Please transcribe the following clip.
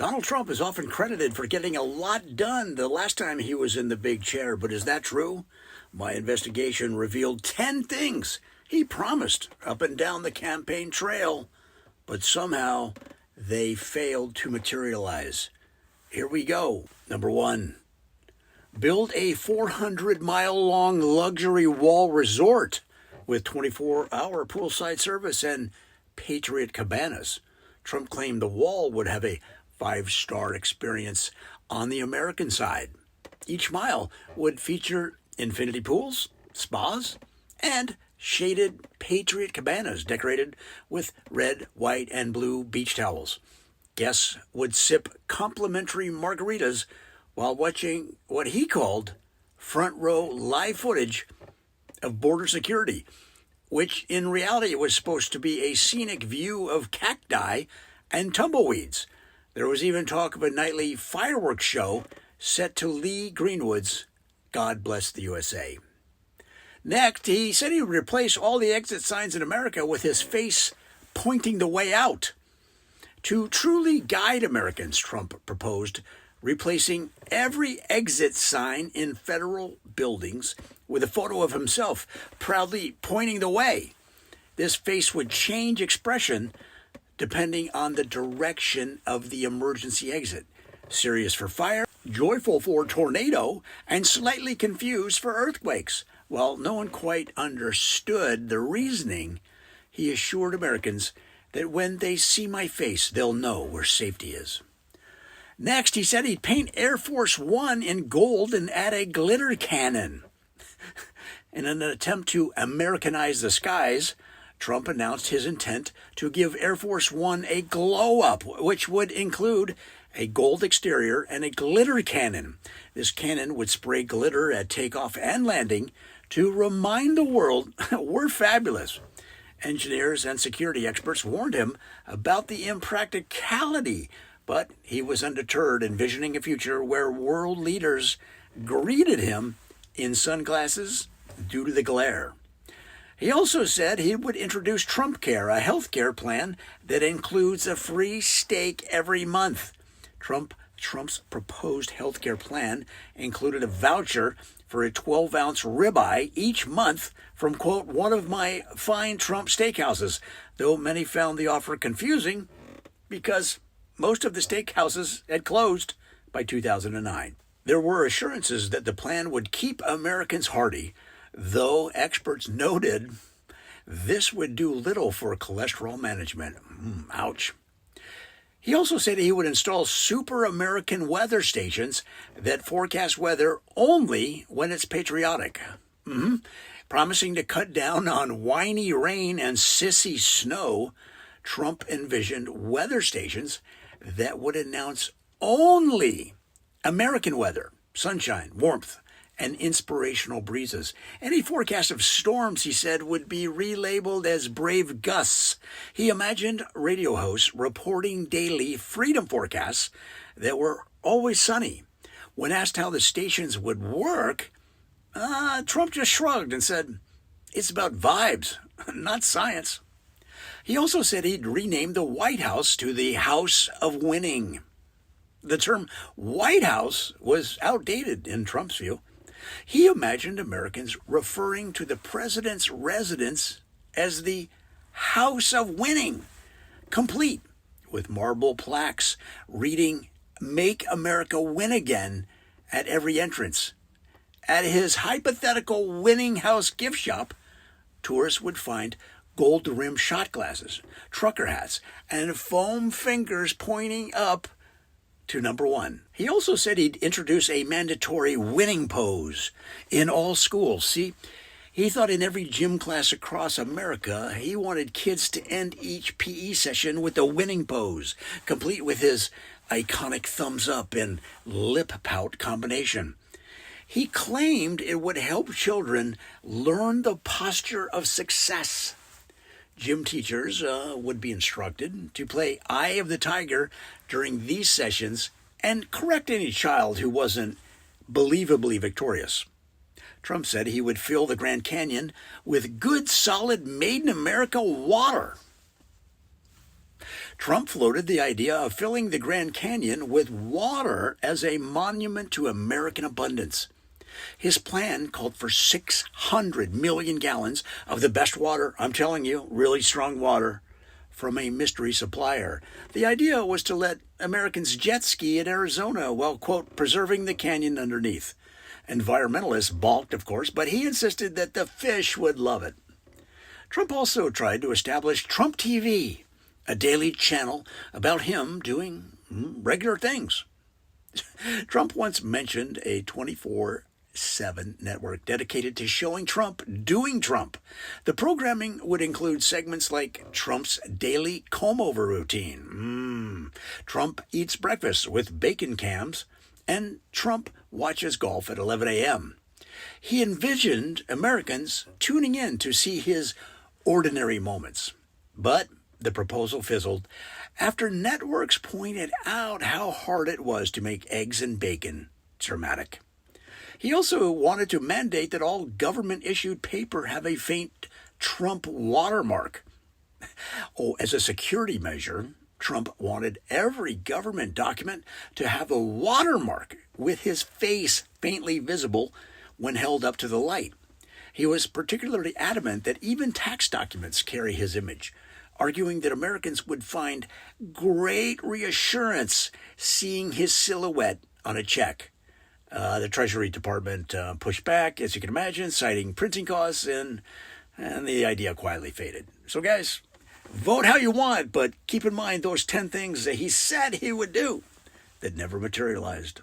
Donald Trump is often credited for getting a lot done the last time he was in the big chair, but is that true? My investigation revealed 10 things he promised up and down the campaign trail, but somehow they failed to materialize. Here we go. Number 1. Build a 400-mile-long luxury wall resort with 24-hour poolside service and Patriot cabanas. Trump claimed the wall would have a 5-star experience on the American side. Each mile would feature infinity pools, spas, and shaded Patriot cabanas decorated with red, white, and blue beach towels. Guests would sip complimentary margaritas while watching what he called front row live footage of border security, which in reality was supposed to be a scenic view of cacti and tumbleweeds. There was even talk of a nightly fireworks show set to Lee Greenwood's God Bless the USA. Next, he said he would replace all the exit signs in America with his face pointing the way out. To truly guide Americans, Trump proposed replacing every exit sign in federal buildings with a photo of himself proudly pointing the way. This face would change expression depending on the direction of the emergency exit. Serious for fire, joyful for tornado, and slightly confused for earthquakes. While no one quite understood the reasoning, he assured Americans that when they see my face, they'll know where safety is. Next, he said he'd paint Air Force One in gold and add a glitter cannon. In an attempt to Americanize the skies, Trump announced his intent to give Air Force One a glow-up, which would include a gold exterior and a glitter cannon. This cannon would spray glitter at takeoff and landing to remind the world we're fabulous. Engineers and security experts warned him about the impracticality, but he was undeterred, envisioning a future where world leaders greeted him in sunglasses due to the glare. He also said he would introduce Trump Care, a health care plan that includes a free steak every month. Trump's proposed health care plan included a voucher for a 12-ounce ribeye each month from, quote, one of my fine Trump steakhouses, though many found the offer confusing because most of the steakhouses had closed by 2009. There were assurances that the plan would keep Americans hearty, though experts noted this would do little for cholesterol management. Ouch. He also said he would install super American weather stations that forecast weather only when it's patriotic. Promising to cut down on whiny rain and sissy snow, Trump envisioned weather stations that would announce only American weather, sunshine, warmth, and inspirational breezes. Any forecast of storms, he said, would be relabeled as brave gusts. He imagined radio hosts reporting daily freedom forecasts that were always sunny. When asked how the stations would work, Trump just shrugged and said, it's about vibes, not science. He also said he'd rename the White House to the House of Winning. The term White House was outdated in Trump's view. He imagined Americans referring to the president's residence as the House of Winning, complete with marble plaques reading Make America Win Again at every entrance. At his hypothetical winning house gift shop, tourists would find gold-rimmed shot glasses, trucker hats, and foam fingers pointing up to number one. He also said he'd introduce a mandatory winning pose in all schools. See, he thought in every gym class across America, he wanted kids to end each PE session with a winning pose, complete with his iconic thumbs up and lip pout combination. He claimed it would help children learn the posture of success. Gym teachers would be instructed to play Eye of the Tiger during these sessions and correct any child who wasn't believably victorious. Trump said he would fill the Grand Canyon with good, solid, made-in-America water. Trump floated the idea of filling the Grand Canyon with water as a monument to American abundance. His plan called for 600 million gallons of the best water, I'm telling you, really strong water, from a mystery supplier. The idea was to let Americans jet ski in Arizona while, quote, preserving the canyon underneath. Environmentalists balked, of course, but he insisted that the fish would love it. Trump also tried to establish Trump TV, a daily channel about him doing regular things. Trump once mentioned a 24/7 network dedicated to showing Trump doing Trump. The programming would include segments like Trump's daily comb-over routine, Trump eats breakfast with bacon cams, and Trump watches golf at 11 a.m. He envisioned Americans tuning in to see his ordinary moments. But the proposal fizzled after networks pointed out how hard it was to make eggs and bacon dramatic. He also wanted to mandate that all government-issued paper have a faint Trump watermark. As a security measure, Trump wanted every government document to have a watermark with his face faintly visible when held up to the light. He was particularly adamant that even tax documents carry his image, arguing that Americans would find great reassurance seeing his silhouette on a check. The Treasury Department pushed back, as you can imagine, citing printing costs, and the idea quietly faded. So guys, vote how you want, but keep in mind those 10 things that he said he would do that never materialized.